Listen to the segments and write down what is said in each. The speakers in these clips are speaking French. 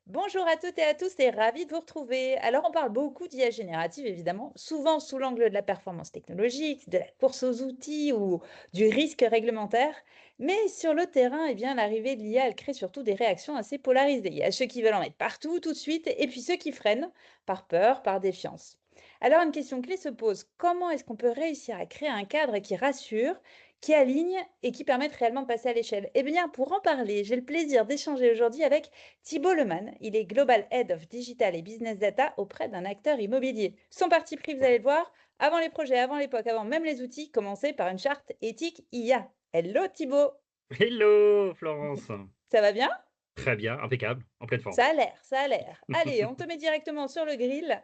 Bonjour à toutes et à tous et ravi de vous retrouver. Alors, on parle beaucoup d'IA générative, évidemment, souvent sous l'angle de la performance technologique, de la course aux outils ou du risque réglementaire. Mais sur le terrain, eh bien, l'arrivée de l'IA, elle crée surtout des réactions assez polarisées. Il y a ceux qui veulent en mettre partout, tout de suite, et puis ceux qui freinent par peur, par défiance. Alors, une question clé se pose. Comment est-ce qu'on peut réussir à créer un cadre qui rassure, qui aligne et qui permette réellement de passer à l'échelle? Eh bien, pour en parler, j'ai le plaisir d'échanger aujourd'hui avec Thibault Lemann, il est Global Head of Digital et Business Data auprès d'un acteur immobilier. Son parti pris, vous allez le voir, avant les projets, avant l'époque, avant même les outils, commencer par une charte éthique IA. Hello Thibault, Hello Florence! ça va bien? Très bien, impeccable, en pleine forme. Ça a l'air, ça a l'air. Allez, on te met directement sur le grill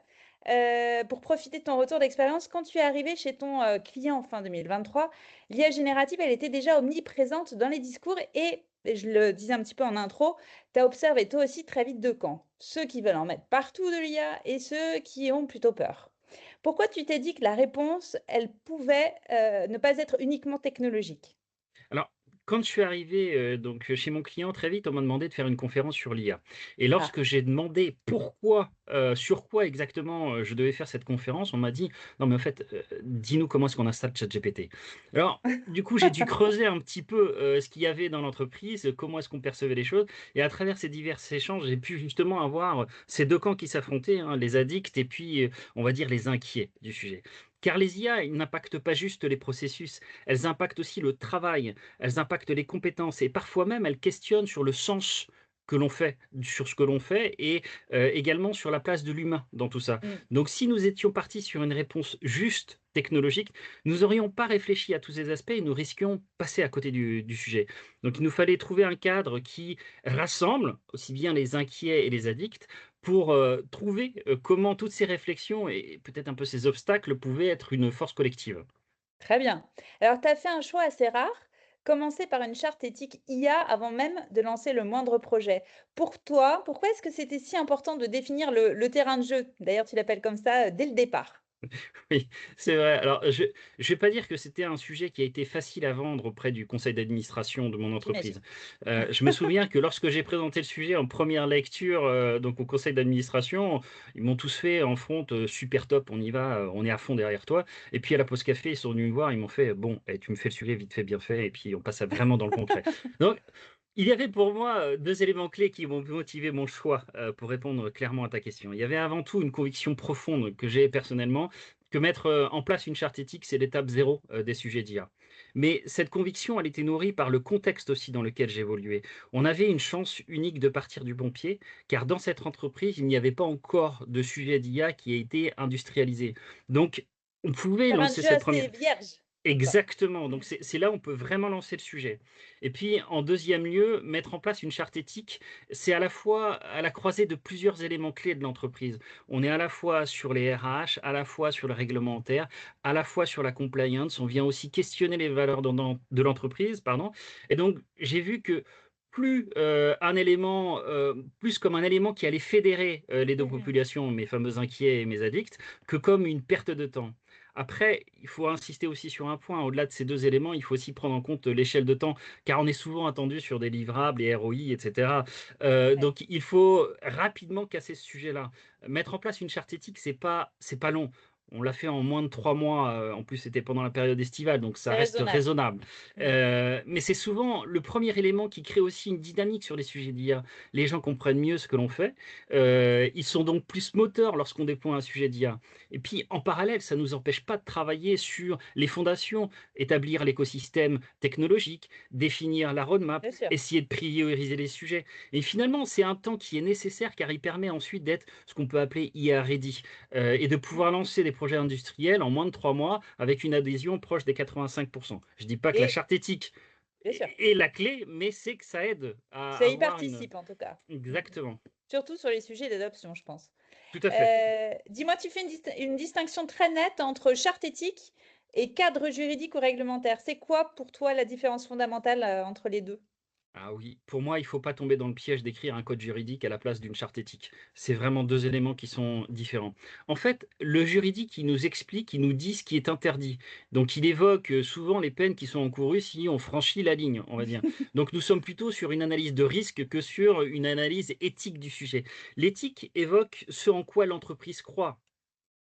pour profiter de ton retour d'expérience. Quand tu es arrivé chez ton client en fin 2023, l'IA générative, elle était déjà omniprésente dans les discours et je le disais un petit peu en intro, tu as observé toi aussi très vite deux camps. Ceux qui veulent en mettre partout de l'IA et ceux qui ont plutôt peur. Pourquoi tu t'es dit que la réponse, elle pouvait ne pas être uniquement technologique? Alors, quand je suis arrivé, chez mon client, très vite, on m'a demandé de faire une conférence sur l'IA et Ah, lorsque j'ai demandé pourquoi, sur quoi exactement, je devais faire cette conférence, on m'a dit: «Non mais en fait, dis-nous comment est-ce qu'on installe ChatGPT». Alors, du coup, j'ai dû creuser un petit peu, ce qu'il y avait dans l'entreprise, comment est-ce qu'on percevait les choses et à travers ces divers échanges, j'ai pu justement avoir, ces 2 camps qui s'affrontaient, hein, les addicts et puis, on va dire les inquiets du sujet. Car les IA, ils n'impactent pas juste les processus, elles impactent aussi le travail, elles impactent les compétences et parfois même elles questionnent sur le sens que l'on fait, sur ce que l'on fait et également sur la place de l'humain dans tout ça. mmh, Donc si nous étions partis sur une réponse juste technologique, nous n'aurions pas réfléchi à tous ces aspects et nous risquions de passer à côté du sujet. Donc il nous fallait trouver un cadre qui rassemble aussi bien les inquiets et les addicts pour trouver comment toutes ces réflexions et peut-être un peu ces obstacles pouvaient être une force collective. très bien. Alors, tu as fait un choix assez rare, commencer par une charte éthique IA avant même de lancer le moindre projet. Pour toi, pourquoi est-ce que c'était si important de définir le terrain de jeu? D'ailleurs, tu l'appelles comme ça, dès le départ. Oui, c'est vrai. Alors, je vais pas dire que c'était un sujet qui a été facile à vendre auprès du conseil d'administration de mon J'imagine. entreprise. Je me souviens que lorsque j'ai présenté le sujet en première lecture, donc au conseil d'administration, ils m'ont tous fait en front, «Super top, on y va, on est à fond derrière toi» et puis à la pause café, ils sont venus me voir, ils m'ont fait: «Bon, eh, tu me fais le sujet vite fait, bien fait et puis on passe à vraiment dans le concret». Donc il y avait pour moi, 2 éléments clés qui vont motiver mon choix, pour répondre clairement à ta question. Il y avait avant tout une conviction profonde que j'ai personnellement, que mettre, en place une charte éthique, c'est l'étape zéro des sujets d'IA. Mais cette conviction, elle était nourrie par le contexte aussi dans lequel j'évoluais. On avait une chance unique de partir du bon pied, car dans cette entreprise, il n'y avait pas encore de sujet d'IA qui ait été industrialisé. Donc on pouvait Terrain de lancer jeu cette première. assez vierge, quoi. Exactement, donc Mmh. c'est là où on peut vraiment lancer le sujet et puis en deuxième lieu, mettre en place une charte éthique, c'est à la fois à la croisée de plusieurs éléments clés de l'entreprise. On est à la fois sur les RH, à la fois sur le réglementaire, à la fois sur la compliance. On vient aussi questionner les valeurs de l'entreprise, pardon et donc j'ai vu que plus, un élément, plus comme un élément qui allait fédérer, les 2 Mmh. populations, mes fameux inquiets et mes addicts, que comme une perte de temps. Après, il faut insister aussi sur un point, au-delà de ces 2 éléments, il faut aussi prendre en compte l'échelle de temps, car on est souvent attendu sur des livrables, les ROI et cetera. Ouais. Donc il faut rapidement casser ce sujet-là. Mettre en place une charte éthique, c'est pas long. On l'a fait en moins de 3 mois, en plus c'était pendant la période estivale, donc ça C'est reste raisonnable. raisonnable. Mmh. Mais c'est souvent le premier élément qui crée aussi une dynamique sur les sujets d'IA. Les gens comprennent mieux ce que l'on fait, ils sont donc plus moteurs lorsqu'on déploie un sujet d'IA. Et puis, en parallèle, ça ne nous empêche pas de travailler sur les fondations, établir l'écosystème technologique, définir la roadmap, Bien sûr. essayer de prioriser les sujets. Et finalement, c'est un temps qui est nécessaire car il permet ensuite d'être ce qu'on peut appeler IA ready et de pouvoir Mmh. lancer des projets industriels en moins de 3 mois avec une adhésion proche des 85%. Je ne dis pas que la Et charte éthique bien sûr, est la clé, mais c'est que ça aide à ça y avoir une. participe en tout cas. Mmh. Exactement, Surtout sur les sujets d'adoption, je pense. tout à fait. Dis-moi, tu fais une distinction très nette entre charte éthique et cadre juridique ou réglementaire. C'est quoi pour toi la différence fondamentale, entre les 2? Ah oui, pour moi, il faut pas tomber dans le piège d'écrire un code juridique à la place d'une charte éthique. C'est vraiment 2 éléments qui sont différents. En fait, le juridique, il nous explique, il nous dit ce qui est interdit. Donc il évoque, souvent les peines qui sont encourues si on franchit la ligne, on va dire. Donc nous sommes plutôt sur une analyse de risque que sur une analyse éthique du sujet. L'éthique évoque ce en quoi l'entreprise croit,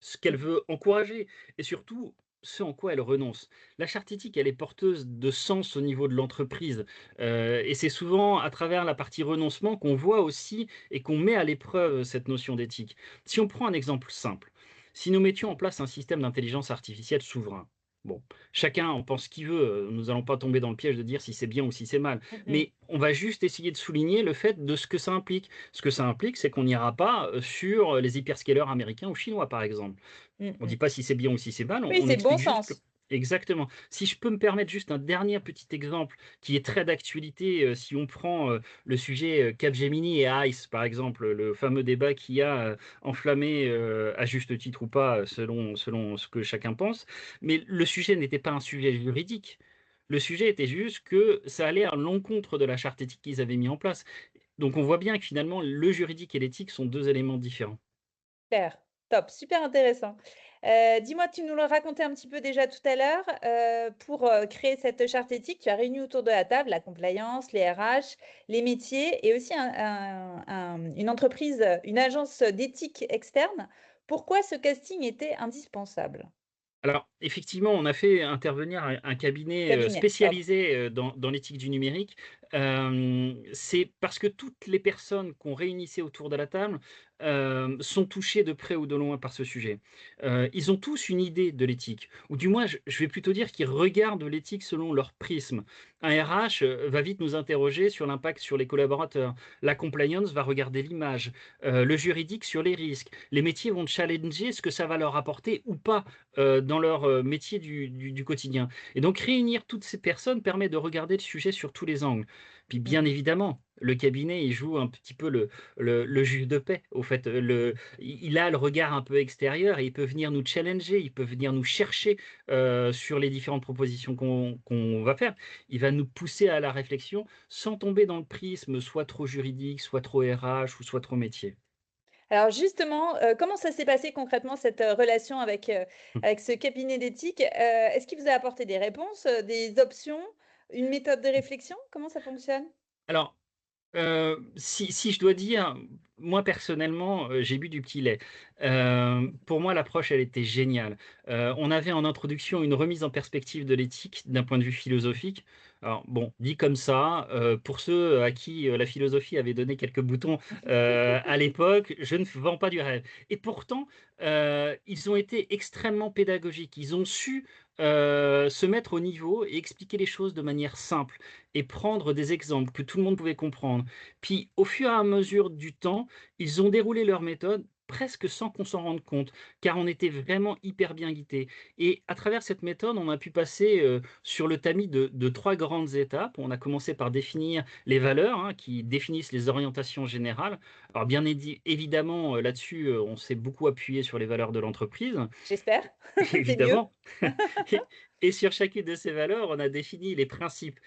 ce qu'elle veut encourager et surtout ce en quoi elle renonce. La charte éthique, elle est porteuse de sens au niveau de l'entreprise, et c'est souvent à travers la partie renoncement qu'on voit aussi et qu'on met à l'épreuve cette notion d'éthique. Si on prend un exemple simple, si nous mettions en place un système d'intelligence artificielle souverain, bon, chacun en pense ce qu'il veut, nous allons pas tomber dans le piège de dire si c'est bien ou si c'est mal, Mmh. mais on va juste essayer de souligner le fait de ce que ça implique. Ce que ça implique, c'est qu'on n'ira pas, sur les hyperscalers américains ou chinois, par exemple. Mmh On mh. dit pas si c'est bien ou si c'est mal, Oui, on c'est bon explique juste que sens. exactement. Si je peux me permettre juste un dernier petit exemple qui est très d'actualité, si on prend, le sujet, Capgemini et ICE, par exemple, le fameux débat qui a, enflammé, à juste titre ou pas, selon ce que chacun pense. Mais le sujet n'était pas un sujet juridique. Le sujet était juste que ça allait à l'encontre de la charte éthique qu'ils avaient mis en place. Donc on voit bien que finalement le juridique et l'éthique sont 2 éléments différents. Super, top, super intéressant. Dis-moi, tu nous le racontais un petit peu déjà tout à l'heure, pour, créer cette charte éthique, tu as réuni autour de la table la compliance, les RH, les métiers et aussi une entreprise, une agence d'éthique externe. Pourquoi ce casting était indispensable? Alors, effectivement, on a fait intervenir un cabinet, Cabinet, top. spécialisé, dans l'éthique du numérique. C'est parce que toutes les personnes qu'on réunissait autour de la table, sont touchées de près ou de loin par ce sujet. Ils ont tous une idée de l'éthique, ou du moins je vais plutôt dire qu'ils regardent l'éthique selon leur prisme. Un RH, va vite nous interroger sur l'impact sur les collaborateurs. La compliance va regarder l'image, le juridique sur les risques. Les métiers vont challenger ce que ça va leur apporter ou pas dans leur, métier du quotidien et donc réunir toutes ces personnes permet de regarder le sujet sur tous les angles. Puis bien Mmh. évidemment, le cabinet, il joue un petit peu le juge de paix. Au fait, il a le regard un peu extérieur et il peut venir nous challenger, il peut venir nous chercher, sur les différentes propositions qu'on va faire. Il va nous pousser à la réflexion sans tomber dans le prisme soit trop juridique, soit trop RH ou soit trop métier. Alors justement, comment ça s'est passé concrètement cette, relation avec ce cabinet d'éthique? Est-ce qu'il vous a apporté des réponses, des options, une méthode de réflexion? Comment ça fonctionne? Alors, si je dois dire, moi personnellement, j'ai bu du petit lait. Pour moi l'approche elle était géniale. On avait en introduction une remise en perspective de l'éthique d'un point de vue philosophique. Alors bon, dit comme ça, pour ceux à qui, la philosophie avait donné quelques boutons, à l'époque, je ne vends pas du rêve et pourtant, ils ont été extrêmement pédagogiques. Ils ont su, se mettre au niveau et expliquer les choses de manière simple et prendre des exemples que tout le monde pouvait comprendre. Puis, au fur et à mesure du temps, ils ont déroulé leur méthode presque sans qu'on s'en rende compte, car on était vraiment hyper bien guidés. Et à travers cette méthode, on a pu passer sur le tamis de 3 grandes étapes. On a commencé par définir les valeurs, hein, qui définissent les orientations générales. Alors bien évidemment, là-dessus, on s'est beaucoup appuyé sur les valeurs de l'entreprise, J'espère, c'est mieux. évidemment. Et et sur chacune de ces valeurs, on a défini les principes,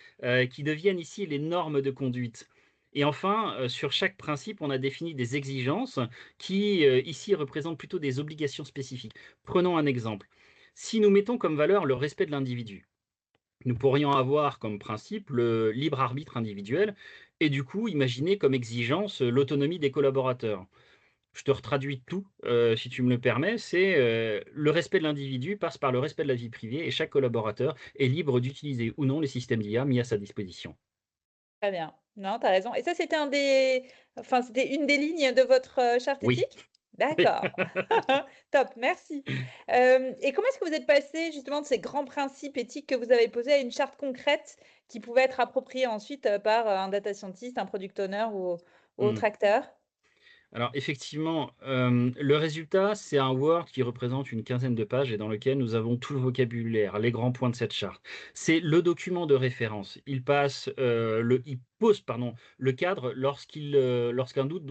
qui deviennent ici les normes de conduite. Et enfin, sur chaque principe, on a défini des exigences qui, ici représentent plutôt des obligations spécifiques. Prenons un exemple. Si nous mettons comme valeur le respect de l'individu, nous pourrions avoir comme principe le libre arbitre individuel et du coup imaginer comme exigence, l'autonomie des collaborateurs. Je te retraduis tout, si tu me le permets, c'est, le respect de l'individu passe par le respect de la vie privée et chaque collaborateur est libre d'utiliser ou non les systèmes d'IA mis à sa disposition. Très bien. Non, tu as raison et ça, c'était c'était une des lignes de votre, charte Oui. éthique? D'accord. Top, merci. Et comment est-ce que vous êtes passé justement de ces grands principes éthiques que vous avez posés à une charte concrète qui pouvait être appropriée ensuite, par, un data scientist, un product owner ou Mmh. autre acteur? Alors effectivement, le résultat, c'est un Word qui représente une quinzaine de pages et dans lequel nous avons tout le vocabulaire, les grands points de cette charte. C'est le document de référence. Il pose, pardon, le cadre lorsqu'un doute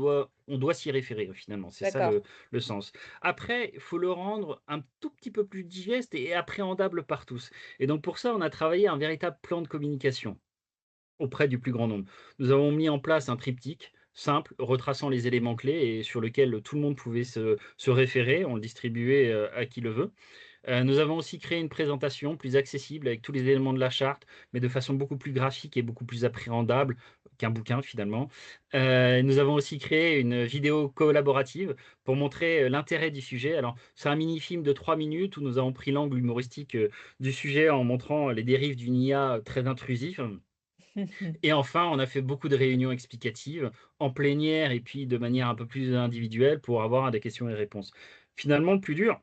on doit s'y référer finalement. C'est ça D'accord. le sens. Après, il faut le rendre un tout petit peu plus digeste et appréhendable par tous. Et donc pour ça, on a travaillé un véritable plan de communication. auprès du plus grand nombre. Nous avons mis en place un triptyque simple, retraçant les éléments clés et sur lequel tout le monde pouvait se référer. On le distribuait à qui le veut. Nous avons aussi créé une présentation plus accessible avec tous les éléments de la charte, mais de façon beaucoup plus graphique et beaucoup plus appréhendable qu'un bouquin finalement. Nous avons aussi créé une vidéo collaborative pour montrer, l'intérêt du sujet. Alors, c'est un mini-film de 3 minutes où nous avons pris l'angle humoristique, du sujet en montrant les dérives d'une IA très intrusive. Et enfin, on a fait beaucoup de réunions explicatives en plénière et puis de manière un peu plus individuelle pour avoir des questions et réponses. Finalement, le plus dur,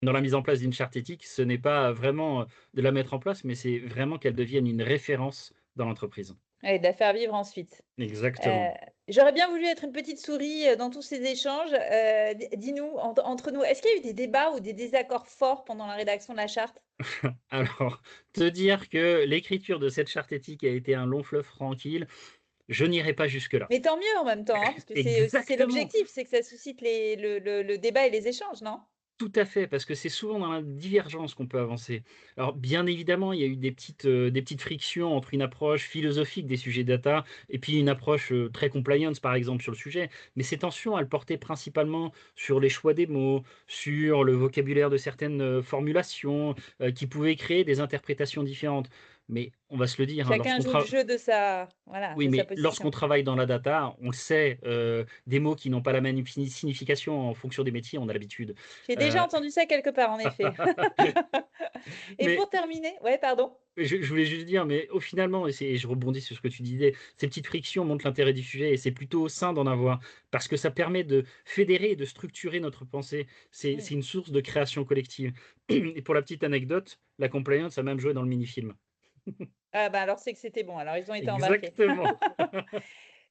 dans la mise en place d'une charte éthique, ce n'est pas vraiment, de la mettre en place, mais c'est vraiment qu'elle devienne une référence dans l'entreprise. Et de la faire vivre ensuite. Heu, Exactement. J'aurais bien voulu être une petite souris, dans tous ces échanges. Dis-nous, entre nous, est-ce qu'il y a eu des débats ou des désaccords forts pendant la rédaction de la charte? Alors, te dire que l'écriture de cette charte éthique a été un long fleuve tranquille, je n'irai pas jusque-là. Mais tant mieux en même temps, hein, parce que c'est aussi c'est Exactement! l'objectif, c'est que ça suscite le débat et les échanges, non? Tout à fait, parce que c'est souvent dans la divergence qu'on peut avancer. Alors, bien évidemment, il y a eu des petites frictions entre une approche philosophique des sujets data et puis une approche, très compliance, par exemple, sur le sujet. Mais ces tensions, elles portaient principalement sur les choix des mots, sur le vocabulaire de certaines, formulations, qui pouvaient créer des interprétations différentes. Mais on va se le dire, hein, Chacun joue le jeu de sa voilà, oui, de sa mais lorsqu'on position. travaille dans la data, on le sait, des mots qui n'ont pas la même signification en fonction des métiers, on a l'habitude. J'ai déjà Heu, entendu ça quelque part en effet. Et mais pour terminer ouais, pardon? je voulais juste dire, mais au finalement et je rebondis sur ce que tu disais, ces petites frictions montrent l'intérêt du sujet et c'est plutôt sain d'en avoir parce que ça permet de fédérer et de structurer notre pensée. Mmh. C'est une source de création collective et pour la petite anecdote, la compliance a même joué dans le mini-film. Ah bah, alors c'est que c'était bon, alors ils ont été embarqués. Exactement.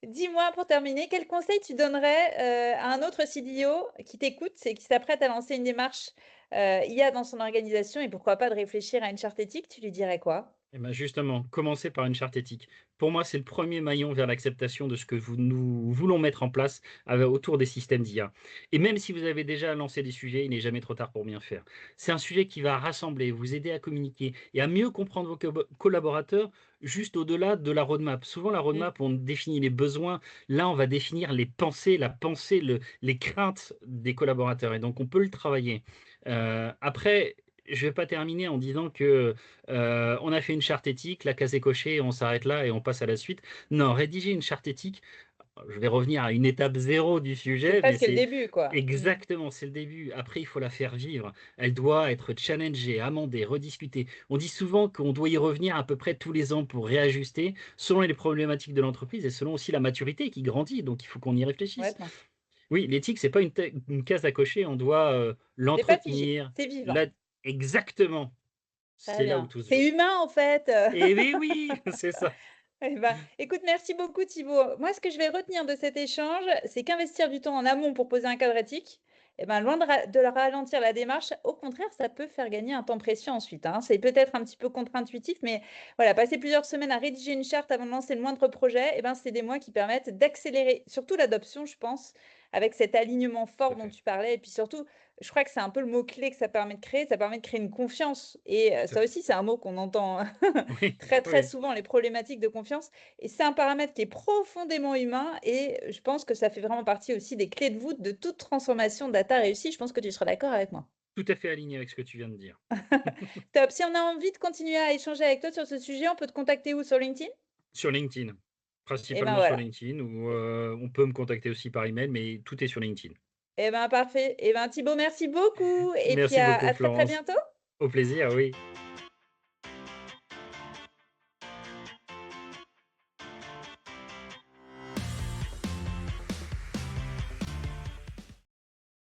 Dis-moi pour terminer, quel conseil tu donnerais, à un autre CDO qui t'écoute et qui s'apprête à lancer une démarche, IA dans son organisation et pourquoi pas de réfléchir à une charte éthique, tu lui dirais quoi? Eh ben, justement, commencer par une charte éthique. Pour moi, c'est le premier maillon vers l'acceptation de ce que nous voulons mettre en place autour des systèmes d'IA. Et même si vous avez déjà lancé des sujets, il n'est jamais trop tard pour bien faire. C'est un sujet qui va rassembler, vous aider à communiquer et à mieux comprendre vos collaborateurs juste au-delà de la roadmap. Souvent, la Mmh. roadmap, on définit les besoins. Là, on va définir les pensées, la pensée, les craintes des collaborateurs. Et donc, on peut le travailler. Après, je ne vais pas terminer en disant que on a fait une charte éthique, la case est cochée, on s'arrête là et on passe à la suite. Non, rédiger une charte éthique, je vais revenir à une étape zéro du C'est sujet, mais presque le c'est début, quoi. Mmh. exactement, c'est le début. Après, il faut la faire vivre. Elle doit être challengée, amendée, rediscutée. On dit souvent qu'on doit y revenir à peu près tous les ans pour réajuster selon les problématiques de l'entreprise et selon aussi la maturité qui grandit, donc il faut qu'on y réfléchisse. Complètement. Oui, l'éthique, c'est pas une case à cocher, on doit, C'est pas figé, l'entretenir, c'est vivant. la exactement, Très c'est là où bien. tout se joue. C'est humain, en fait. Eh beh, oui, c'est ça. Eh ben, écoute, merci beaucoup Thibaut. Moi, ce que je vais retenir de cet échange, c'est qu'investir du temps en amont pour poser un cadre éthique, eh ben, loin de ralentir la démarche, au contraire, ça peut faire gagner un temps précieux ensuite, hein. C'est peut-être un petit peu contre-intuitif, mais voilà, passer plusieurs semaines à rédiger une charte avant de lancer le moindre projet, eh ben, c'est des mois qui permettent d'accélérer surtout l'adoption, je pense, avec cet alignement Tout fort à dont fait, tu parlais. Et puis surtout, je crois que c'est un peu le mot-clé que ça permet de créer une confiance. Et tout à ça fait. aussi, c'est un mot qu'on entend Oui, très, très oui, souvent, les problématiques de confiance. Et c'est un paramètre qui est profondément humain et je pense que ça fait vraiment partie aussi des clés de voûte de toute transformation data réussie. Je pense que tu seras d'accord avec moi. tout à fait aligné avec ce que tu viens de dire. Top. Si on a envie de continuer à échanger avec toi sur ce sujet, on peut te contacter où? Sur LinkedIn? Sur LinkedIn, Eh ben principalement sur voilà. LinkedIn ou, on peut me contacter aussi par email, mais tout est sur LinkedIn. Eh ben parfait. Eh ben Thibaut, merci beaucoup et puis Merci beaucoup à très, très Florence. bientôt. Au plaisir, oui.